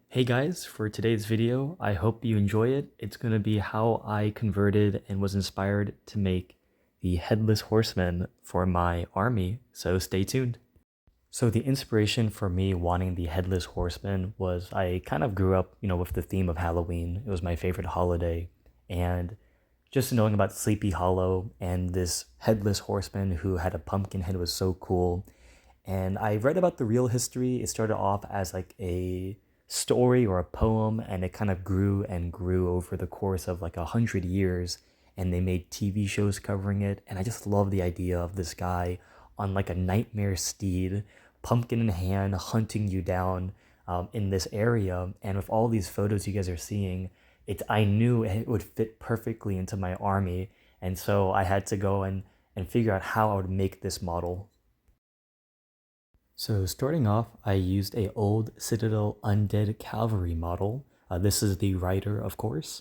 Hey guys, for today's video, I hope you enjoy it. It's going to be how I converted and was inspired to make the Headless Horseman for my army, so stay tuned. So the inspiration for me wanting the Headless Horseman was I kind of grew up, with the theme of Halloween. It was my favorite holiday, and just knowing about Sleepy Hollow and this Headless Horseman who had a pumpkin head was so cool. And I read about the real history. It started off as like a story or a poem, and it kind of grew and grew over the course of like 100 years. And they made TV shows covering it. And I just love the idea of this guy on like a nightmare steed, pumpkin in hand, hunting you down in this area. And with all these photos you guys are seeing, I knew it would fit perfectly into my army. And so I had to go and figure out how I would make this model. So starting off, I used a old Citadel Undead Cavalry model. This is the rider, of course.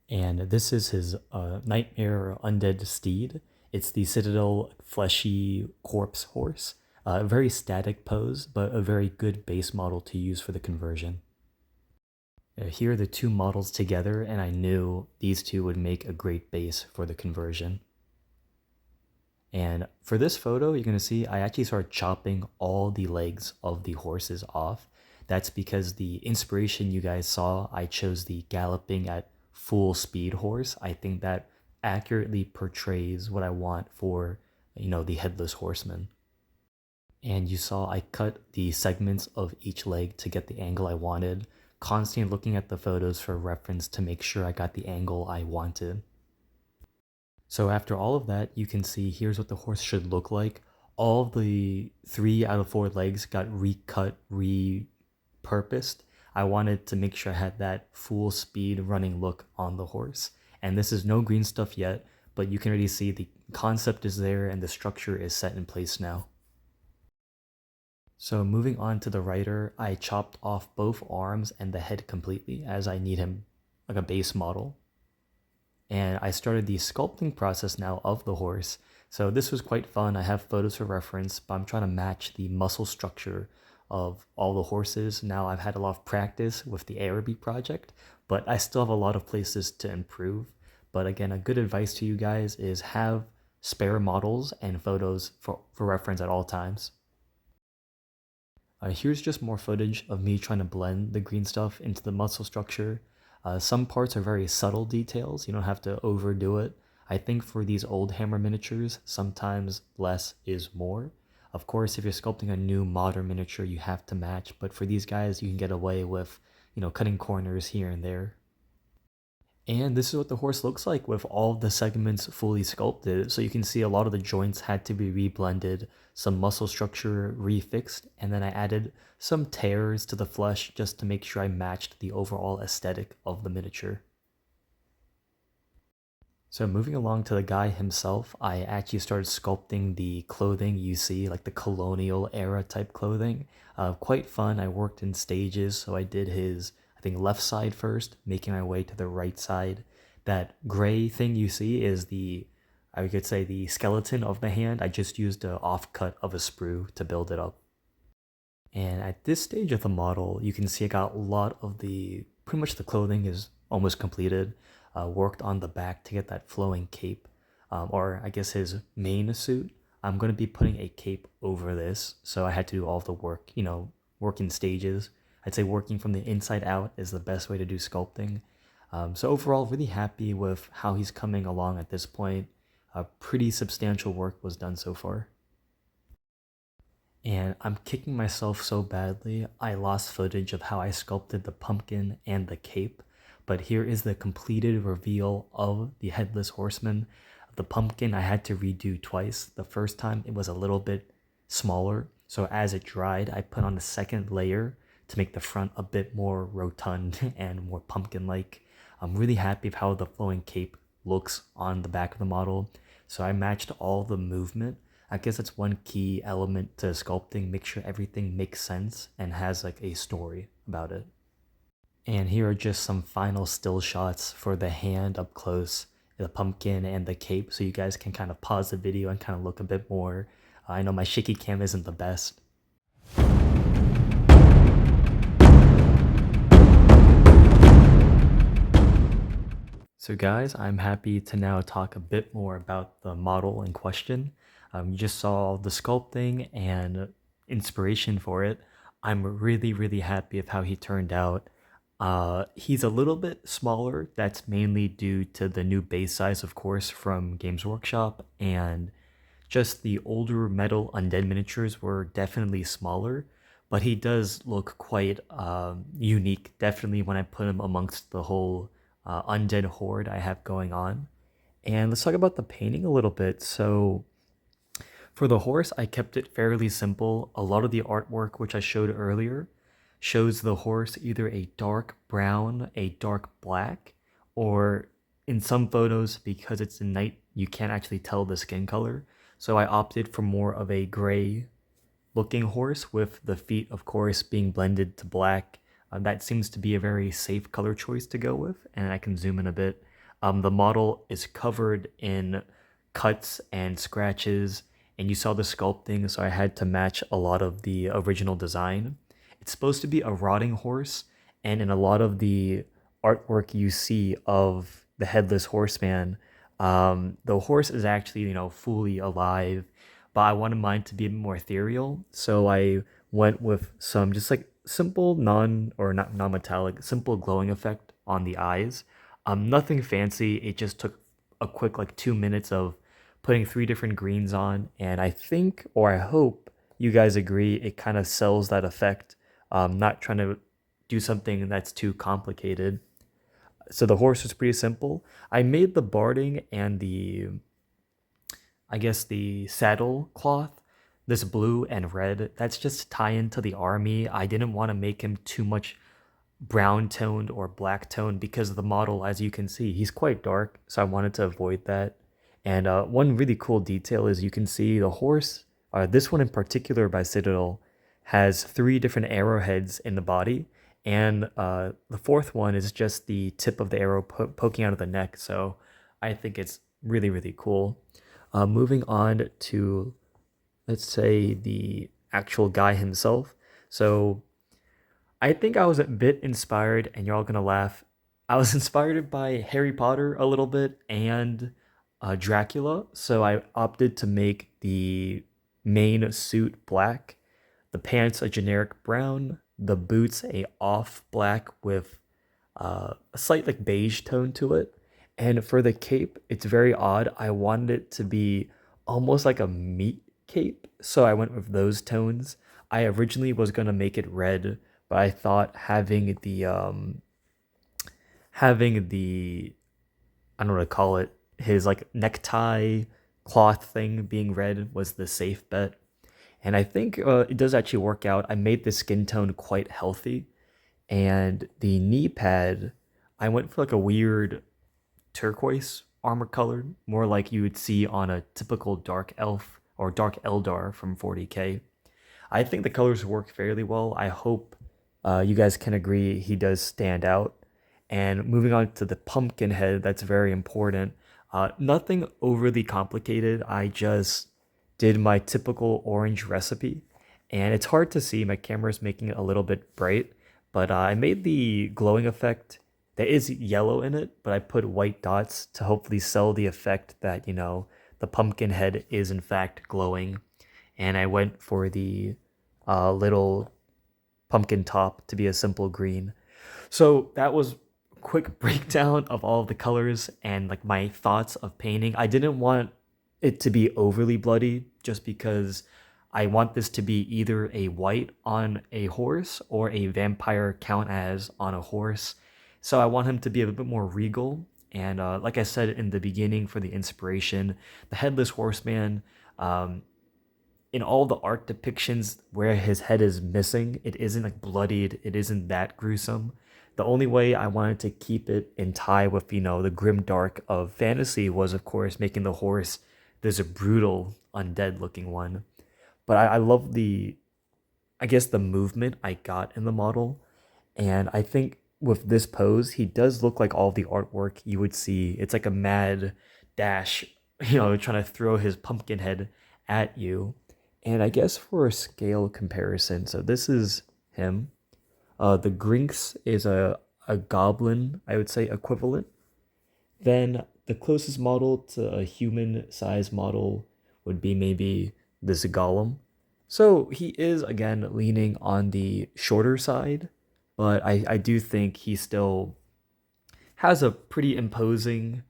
And this is his Nightmare Undead Steed. It's the Citadel Fleshy Corpse Horse. A very static pose, but a very good base model to use for the conversion. Here are the two models together, and I knew these two would make a great base for the conversion. And for this photo, you're going to see I actually started chopping all the legs of the horses off. That's because the inspiration you guys saw, I chose the galloping at full speed horse. I think that accurately portrays what I want for, the Headless Horseman. And you saw I cut the segments of each leg to get the angle I wanted, constantly looking at the photos for reference to make sure I got the angle I wanted. So after all of that, you can see here's what the horse should look like. All of the 3 out of 4 legs got recut, repurposed. I wanted to make sure I had that full speed running look on the horse. And this is no green stuff yet, but you can already see the concept is there and the structure is set in place now. So moving on to the rider, I chopped off both arms and the head completely as I need him like a base model. And I started the sculpting process now of the horse. So this was quite fun. I have photos for reference, but I'm trying to match the muscle structure of all the horses. Now I've had a lot of practice with the Araby project, but I still have a lot of places to improve. But again, a good advice to you guys is have spare models and photos for reference at all times. Here's just more footage of me trying to blend the green stuff into the muscle structure. Some parts are very subtle details. You don't have to overdo it. I think for these old hammer miniatures, sometimes less is more. Of course, if you're sculpting a new modern miniature, you have to match. But for these guys, you can get away with, cutting corners here and there. And this is what the horse looks like with all the segments fully sculpted. So you can see a lot of the joints had to be reblended, some muscle structure refixed, and then I added some tears to the flesh just to make sure I matched the overall aesthetic of the miniature. So moving along to the guy himself, I actually started sculpting the clothing you see, like the colonial era type clothing. Quite fun. I worked in stages, so I did his, I think, left side first, making my way to the right side. That gray thing you see is I could say the skeleton of the hand. I just used an offcut of a sprue to build it up. And at this stage of the model, you can see I got a lot of pretty much the clothing is almost completed. Worked on the back to get that flowing cape, or I guess his main suit. I'm going to be putting a cape over this, so I had to do all the work, work in stages. I'd say working from the inside out is the best way to do sculpting. So overall, really happy with how he's coming along at this point. Pretty substantial work was done so far. And I'm kicking myself so badly, I lost footage of how I sculpted the pumpkin and the cape. But here is the completed reveal of the Headless Horseman. The pumpkin I had to redo twice. The first time it was a little bit smaller, so as it dried, I put on a second layer to make the front a bit more rotund and more pumpkin-like. I'm really happy with how the flowing cape looks on the back of the model. So I matched all the movement. I guess that's one key element to sculpting. Make sure everything makes sense and has like a story about it. And here are just some final still shots for the hand up close the pumpkin and the cape, so you guys can kind of pause the video and kind of look a bit more. I know my shaky cam isn't the best. So guys, I'm happy to now talk a bit more about the model in question. You just saw the sculpting and inspiration for it. I'm really happy of how he turned out. He's a little bit smaller. That's mainly due to the new base size, of course, from Games Workshop, and just the older metal undead miniatures were definitely smaller, but he does look quite unique, definitely when I put him amongst the whole undead horde I have going on. And let's talk about the painting a little bit. So for the horse, I kept it fairly simple. A lot of the artwork, which I showed earlier, shows the horse either a dark brown, a dark black, or in some photos, because it's in night, you can't actually tell the skin color. So I opted for more of a gray looking horse, with the feet, of course, being blended to black. That seems to be a very safe color choice to go with, and I can zoom in a bit. The model is covered in cuts and scratches, and you saw the sculpting, so I had to match a lot of the original design. It's supposed to be a rotting horse, and in a lot of the artwork you see of the headless horseman, the horse is actually, fully alive, but I wanted mine to be a bit more ethereal, so I went with some just like simple not non-metallic, simple glowing effect on the eyes. Nothing fancy. It just took a quick like 2 minutes of putting three different greens on, and I think, or I hope, you guys agree it kind of sells that effect. Not trying to do something that's too complicated. So the horse was pretty simple. I made the barding and the saddle cloth, this blue and red. That's just to tie into the army. I didn't want to make him too much brown toned or black toned because the model, as you can see, he's quite dark. So I wanted to avoid that. And one really cool detail is you can see the horse, this one in particular by Citadel, has three different arrowheads in the body. And the fourth one is just the tip of the arrow poking out of the neck. So I think it's really cool. Moving on to, let's say, the actual guy himself. So I think I was a bit inspired, and you're all gonna laugh. I was inspired by Harry Potter a little bit and Dracula, so I opted to make the main suit black, the pants a generic brown, the boots a off black with a slight like beige tone to it. And for the cape, it's very odd. I wanted it to be almost like a meat cape, so I went with those tones. I originally was gonna make it red, but I thought having the I don't know what to call it, his like necktie cloth thing being red was the safe bet. And I think it does actually work out. I made the skin tone quite healthy, and the knee pad, I went for like a weird turquoise armor color, more like you would see on a typical dark elf or dark Eldar from 40k. I think the colors work fairly well. I hope you guys can agree he does stand out. And moving on to the pumpkin head, that's very important. Nothing overly complicated. I just did my typical orange recipe, and it's hard to see. My camera's making it a little bit bright, but I made the glowing effect. There is yellow in it, but I put white dots to hopefully sell the effect that, the pumpkin head is in fact glowing. And I went for the little pumpkin top to be a simple green. So that was a quick breakdown of all of the colors and like my thoughts of painting. I didn't want it to be overly bloody just because I want this to be either a white on a horse or a vampire count as on a horse. So I want him to be a bit more regal. And like I said in the beginning for the inspiration, the headless horseman, in all the art depictions where his head is missing, it isn't like bloodied, it isn't that gruesome. The only way I wanted to keep it in tie with, the grim dark of fantasy was, of course, making the horse this brutal, undead looking one. But I love I guess, the movement I got in the model. And I think with this pose, he does look like all the artwork you would see. It's like a mad dash, trying to throw his pumpkin head at you. And I guess for a scale comparison, so this is him. The Grinx is a goblin, I would say, equivalent. Then the closest model to a human size model would be maybe this golem. So he is again leaning on the shorter side, but I do think he still has a pretty imposing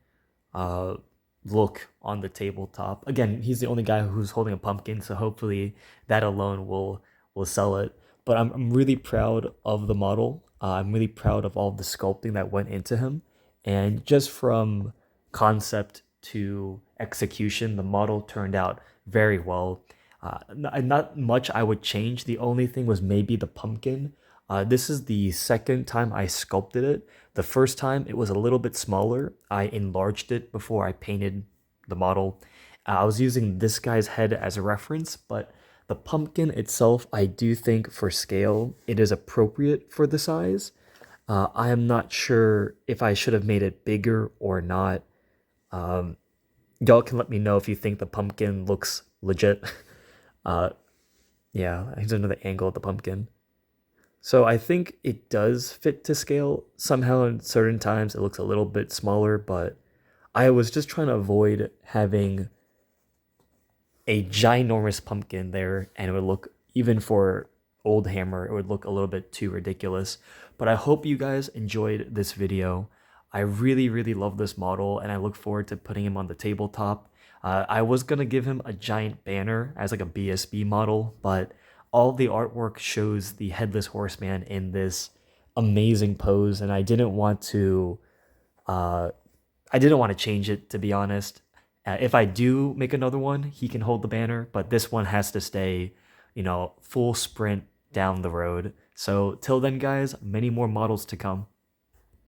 uh, look on the tabletop. Again, he's the only guy who's holding a pumpkin, so hopefully that alone will sell it. But I'm really proud of the model. I'm really proud of all the sculpting that went into him, and just from concept to execution, the model turned out very well. Not much I would change. The only thing was maybe the pumpkin. This is the second time I sculpted it. The first time it was a little bit smaller. I enlarged it before I painted the model. I was using this guy's head as a reference, but the pumpkin itself, I do think for scale, it is appropriate for the size. I am not sure if I should have made it bigger or not. Um, y'all can let me know if you think the pumpkin looks legit. Uh, yeah, here's another angle of the pumpkin. So I think it does fit to scale. Somehow in certain times it looks a little bit smaller, but I was just trying to avoid having a ginormous pumpkin there, and it would look, even for old hammer, it would look a little bit too ridiculous. But I hope you guys enjoyed this video. I really, really love this model, and I look forward to putting him on the tabletop. I was gonna give him a giant banner as like a BSB model, but all the artwork shows the headless horseman in this amazing pose, and uh, I didn't want to change it, to be honest. If I do make another one, he can hold the banner, but this one has to stay, full sprint down the road. So till then, guys, many more models to come.